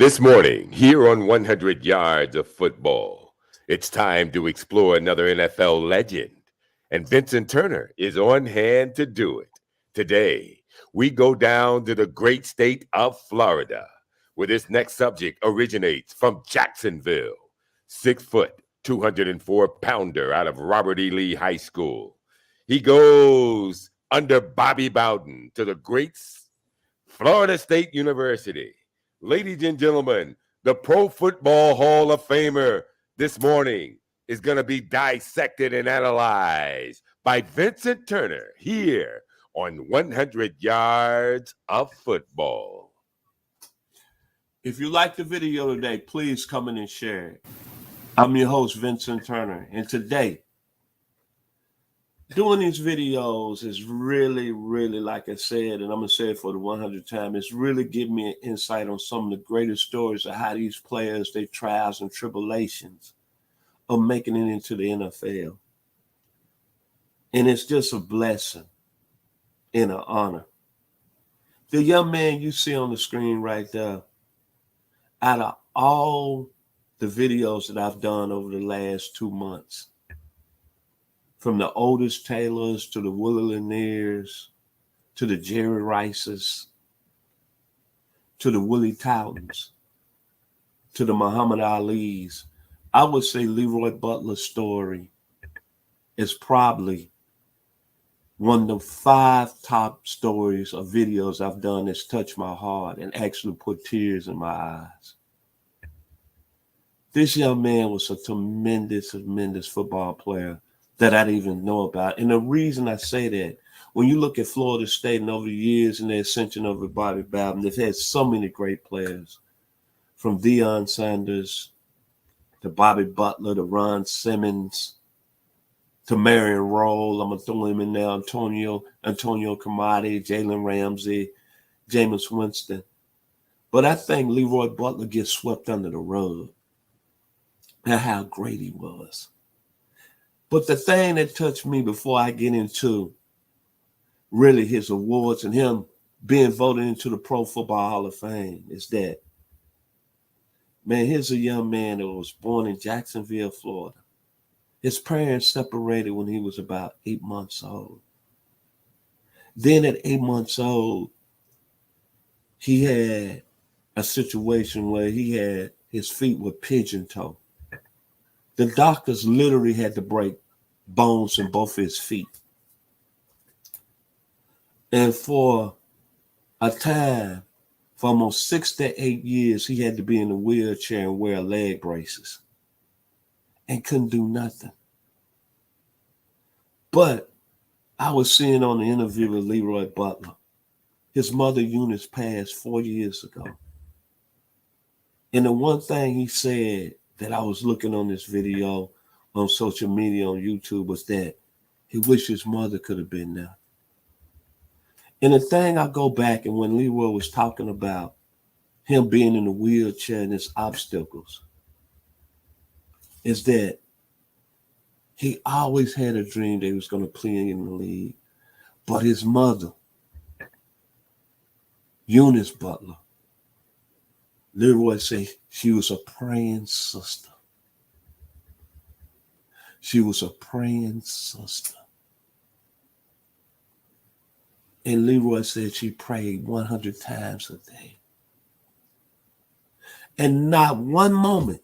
This morning, here on 100 Yards of Football, it's time to explore another NFL legend. And Vincent Turner is on hand to do it. Today, we go down to the great state of Florida, where this next subject originates from Jacksonville. 6 foot, 204 pounder out of Robert E. Lee High School. He goes under Bobby Bowden to the great Florida State University. Ladies and gentlemen, the Pro Football Hall of Famer this morning is going to be dissected and analyzed by Vincent Turner here on 100 Yards of Football. If you like the video today, please come in and share it. I'm your host, Vincent Turner, and today, doing these videos is really, like I said, and I'm going to say it for the 100th time, it's really giving me an insight on some of the greatest stories of how these players, their trials and tribulations of making it into the NFL. And it's just a blessing and an honor. The young man you see on the screen right there, out of all the videos that I've done over the last 2 months, from the Otis Taylors to the Willie Lanniers to the Jerry Rices to the Willie Toutons to the Muhammad Ali's, I would say LeRoy Butler's story is probably one of the 5 top stories or videos I've done that's touched my heart and actually put tears in my eyes. This young man was a tremendous football player that I didn't even know about. And the reason I say that, when you look at Florida State and over the years and the ascension of Bobby Bowden, they've had so many great players, from Deion Sanders to Bobby Butler to Ron Simmons to Marion Roll. I'm going to throw him in there, Antonio Cromartie, Jalen Ramsey, Jameis Winston. But I think LeRoy Butler gets swept under the rug at how great he was. But the thing that touched me before I get into really his awards and him being voted into the Pro Football Hall of Fame is that, man, here's a young man that was born in Jacksonville, Florida. His parents separated when he was about 8 months old. Then at 8 months old, he had a situation where his feet were pigeon-toed. The doctors literally had to break bones in both his feet. And for a time, for almost 6 to 8 years, he had to be in a wheelchair and wear leg braces and couldn't do nothing. But I was seeing on the interview with LeRoy Butler, his mother Eunice passed 4 years ago. And the one thing he said that I was looking on this video on social media, on YouTube, was that he wished his mother could have been there. And the thing I go back, and when LeRoy was talking about him being in a wheelchair and his obstacles, is that he always had a dream that he was going to play in the league. But his mother, Eunice Butler, LeRoy said she was a praying sister. She was a praying sister. And LeRoy said she prayed 100 times a day. And not one moment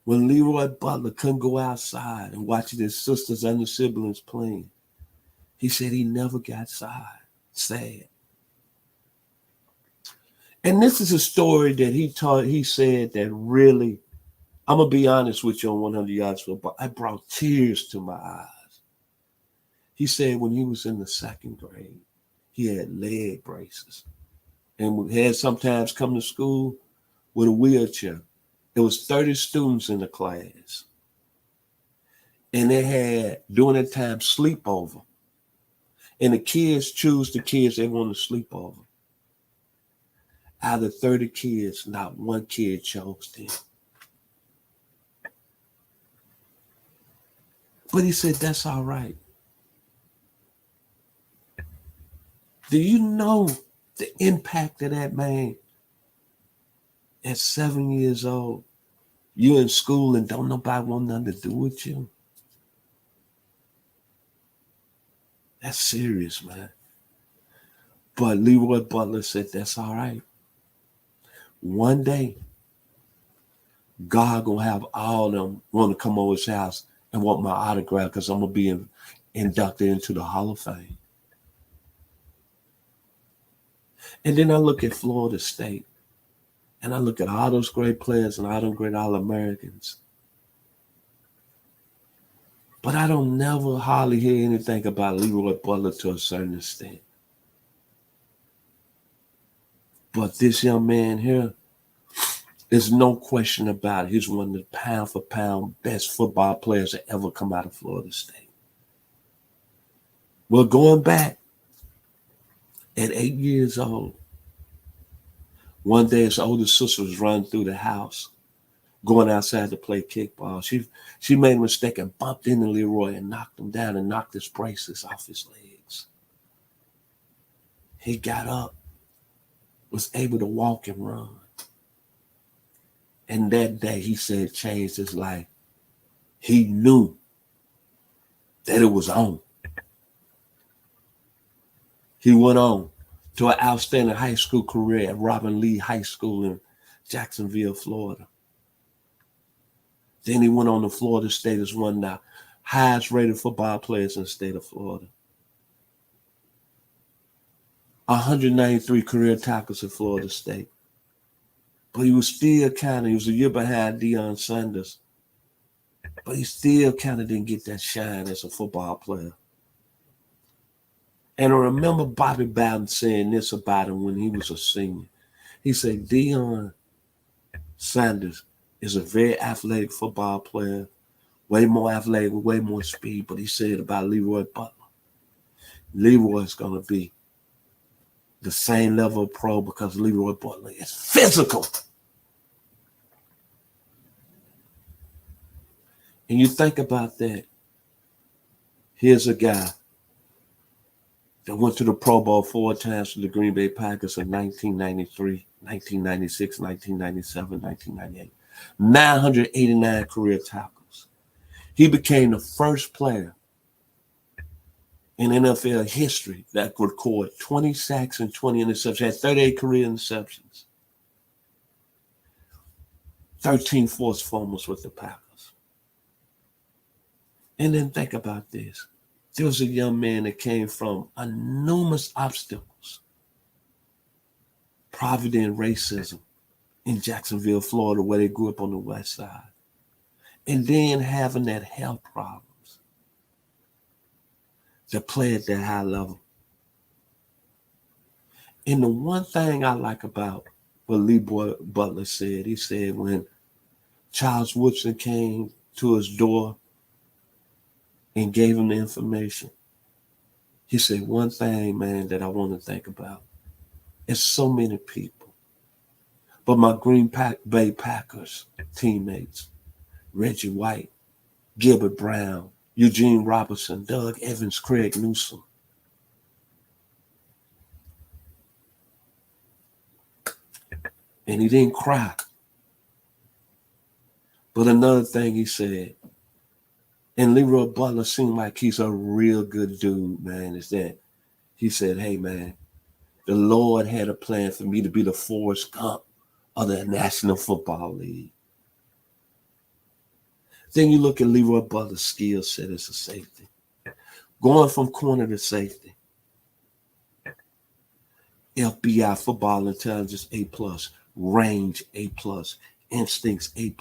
when LeRoy Butler couldn't go outside and watch his sisters and his siblings playing, he said he never got sad. And this is a story that he said that really, I'm going to be honest with you on 100 Yards Football, I brought tears to my eyes. He said when he was in the 2nd grade, he had leg braces and had sometimes come to school with a wheelchair. There was 30 students in the class. And they had, during that time, sleepover. And the kids choose the kids they want to sleep over. Out of 30 kids, not one kid chose them. But he said, that's all right. Do you know the impact of that man? At 7 years old, you in school and don't nobody want nothing to do with you. That's serious, man. But LeRoy Butler said, that's all right. One day, God gonna have all of them want to come over his house and want my autograph because I'm gonna be inducted into the Hall of Fame. And then I look at Florida State, and I look at all those great players and all those great All-Americans. But I don't never hardly hear anything about LeRoy Butler to a certain extent. But this young man here, there's no question about it. He's one of the pound for pound best football players that ever come out of Florida State. Well, going back, at 8 years old, one day his older sister was running through the house, going outside to play kickball. She made a mistake and bumped into LeRoy and knocked him down and knocked his braces off his legs. He got up, was able to walk and run. And that day, he said, changed his life. He knew that it was on. He went on to an outstanding high school career at Robin Lee High School in Jacksonville, Florida. Then he went on to Florida State as one of the highest rated football players in the state of Florida. 193 career tackles at Florida State. But he was still he was a year behind Deion Sanders. But he still kind of didn't get that shine as a football player. And I remember Bobby Bowden saying this about him when he was a senior. He said, Deion Sanders is a very athletic football player, way more athletic, way more speed. But he said about LeRoy Butler, LeRoy's going to be the same level of pro because LeRoy Butler is physical. And you think about that. Here's a guy that went to the Pro Bowl 4 times for the Green Bay Packers in 1993, 1996, 1997, 1998. 989 career tackles. He became the first player in NFL history that could record 20 sacks and 20 interceptions. Had 38 career interceptions. 13 forced fumbles with the Packers. And then think about this. There was a young man that came from enormous obstacles, poverty and racism in Jacksonville, Florida, where they grew up on the west side. And then having that health problems that play at that high level. And the one thing I like about what LeRoy Butler said, he said when Charles Woodson came to his door and gave him the information, he said, one thing, man, that I want to think about is so many people. But my Green Bay Packers teammates, Reggie White, Gilbert Brown, Eugene Robertson, Doug Evans, Craig Newsom. And he didn't cry. But another thing he said, and LeRoy Butler seemed like he's a real good dude, man, is that he said, hey, man, the Lord had a plan for me to be the Forrest Gump of the National Football League. Then you look at LeRoy Butler's skill set as a safety. Going from corner to safety. FBI, football intelligence, A+, range, A+, instincts, A+,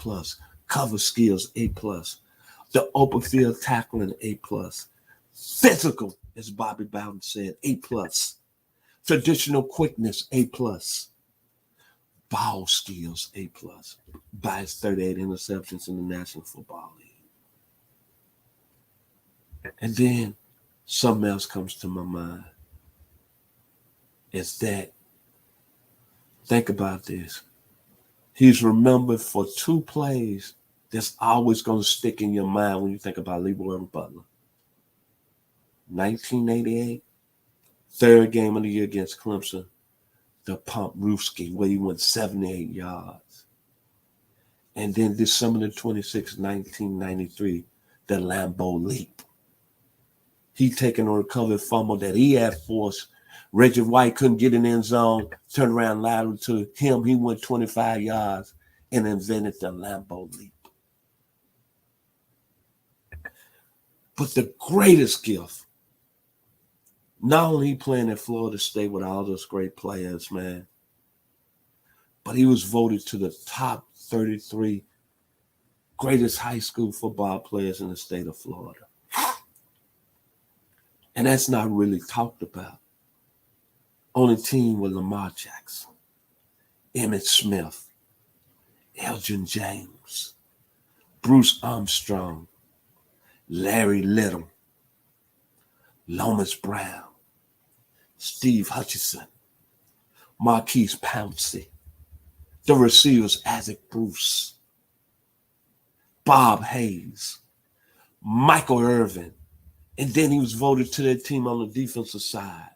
cover skills, A+, the open field tackling, A+, physical, as Bobby Bowden said, A+, traditional quickness, A+, ball skills, A+, by his 38 interceptions in the National Football League. And then something else comes to my mind. Is that, think about this. He's remembered for 2 plays that's always going to stick in your mind when you think about LeRoy Butler. 1988, third game of the year against Clemson, the pump Ruski, where he went 78 yards. And then December 26, 1993, the Lambeau Leap. He taken a recovered fumble that he had forced. Reggie White couldn't get in the end zone, turned around lateral to him. He went 25 yards and invented the Lambeau Leap. But the greatest gift, not only playing at Florida State with all those great players, man, but he was voted to the top 33 greatest high school football players in the state of Florida. And that's not really talked about. On the team with Lamar Jackson, Emmitt Smith, Elgin James, Bruce Armstrong, Larry Little, Lomas Brown, Steve Hutchinson, Marquise Pouncey, the receivers Isaac Bruce, Bob Hayes, Michael Irvin, and then he was voted to their team on the defensive side.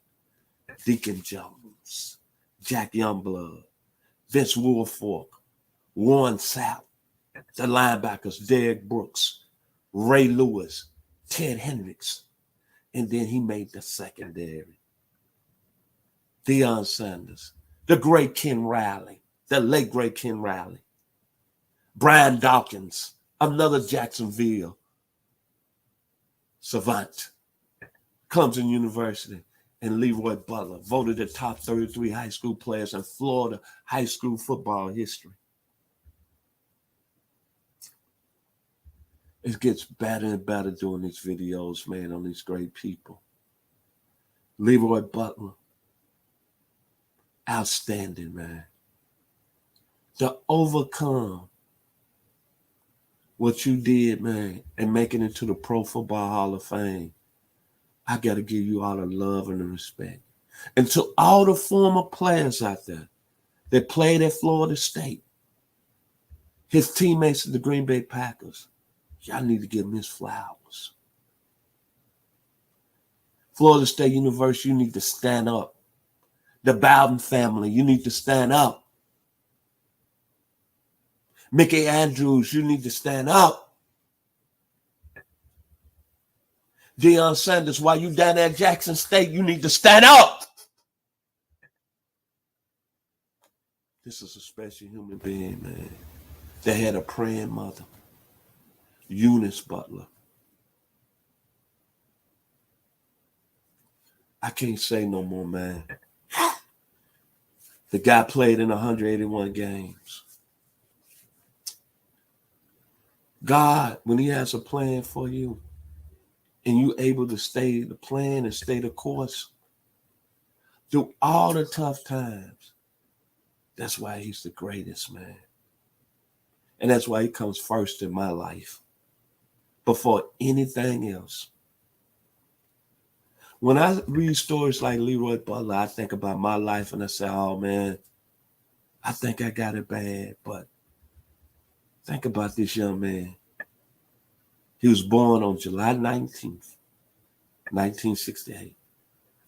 Deacon Jones, Jack Youngblood, Vince Wilfork, Warren Sapp, the linebackers Derek Brooks, Ray Lewis, Ted Hendricks, and then he made the secondary. Deion Sanders, the great Ken Riley, the late great Ken Riley, Brian Dawkins, another Jacksonville savant, Clemson University, and LeRoy Butler, voted the top 33 high school players in Florida high school football history. It gets better and better doing these videos, man, on these great people. LeRoy Butler, outstanding, man. To overcome what you did, man, and making it to the Pro Football Hall of Fame, I got to give you all the love and the respect. And to all the former players out there that played at Florida State, his teammates at the Green Bay Packers, y'all need to give him his flowers. Florida State University, you need to stand up. The Bowden family, you need to stand up. Mickey Andrews, you need to stand up. Deion Sanders, while you down at Jackson State, you need to stand up. This is a special human being, man. They had a praying mother, Eunice Butler. I can't say no more, man. The guy played in 181 games. God, when he has a plan for you, and you able to stay the plan and stay the course through all the tough times, that's why he's the greatest, man. And that's why he comes first in my life before anything else. When I read stories like LeRoy Butler, I think about my life and I say, oh, man, I think I got it bad. But think about this young man. He was born on July 19th, 1968.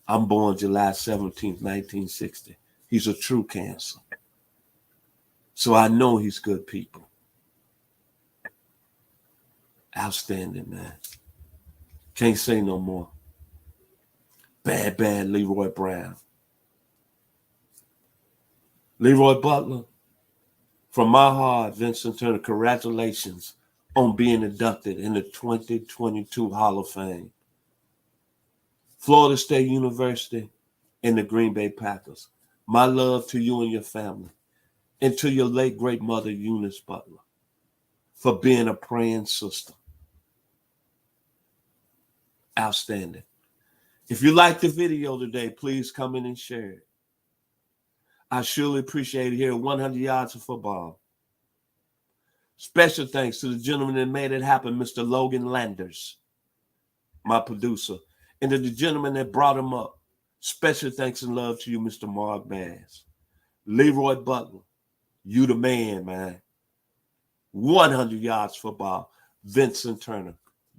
I'm born July 17th, 1960. He's a true Cancer. So I know he's good people. Outstanding, man. Can't say no more. Bad LeRoy Brown. LeRoy Butler, from my heart, Vincent Turner, congratulations on being inducted in the 2022 Hall of Fame. Florida State University and the Green Bay Packers. My love to you and your family, and to your late great mother, Eunice Butler, for being a praying sister. Outstanding. If you liked the video today, please come in and share it. I surely appreciate it here at 100 Yards of Football. Special thanks to the gentleman that made it happen, Mr. Logan Landers, my producer, and to the gentleman that brought him up. Special thanks and love to you, Mr. Mark Bass. LeRoy Butler, you the man, man. 100 Yards Football, Vincent Turner.